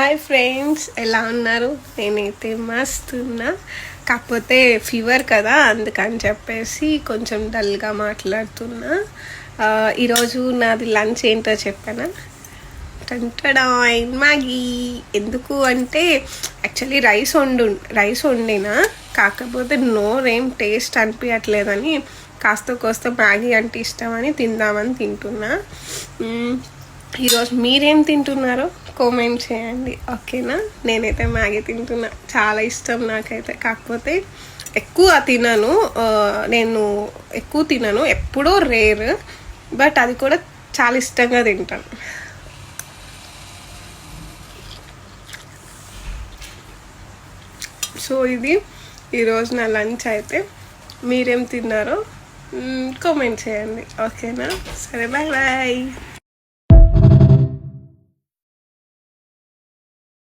Hi friends, ఎలా ఉన్నారు? నేనైతే మస్తు ఉన్నా. కాకపోతే ఫీవర్ కదా, అందుకని చెప్పేసి కొంచెం డల్గా మాట్లాడుతున్నా. ఈరోజు నాది లంచ్ ఏంటో చెప్పానా? మ్యాగీ. ఎందుకు అంటే యాక్చువల్లీ రైస్ వండినా, కాకపోతే నోరేం టేస్ట్ అనిపించట్లేదని కాస్త కోస్త మ్యాగీ అంటే ఇష్టమని తిందామని తింటున్నా. ఈరోజు మీరేం తింటున్నారో కామెంట్ చేయండి, ఓకేనా? నేనైతే మ్యాగీ తింటున్నా, చాలా ఇష్టం నాకైతే. కాకపోతే నేను ఎక్కువ తినను, ఎప్పుడో రేర్, బట్ అది కూడా చాలా ఇష్టంగా తింటాను. సో ఇది ఈరోజు నా లంచ్. అయితే మీరేం తిన్నారో కామెంట్ చేయండి, ఓకేనా? సరే, బాయ్ బాయ్.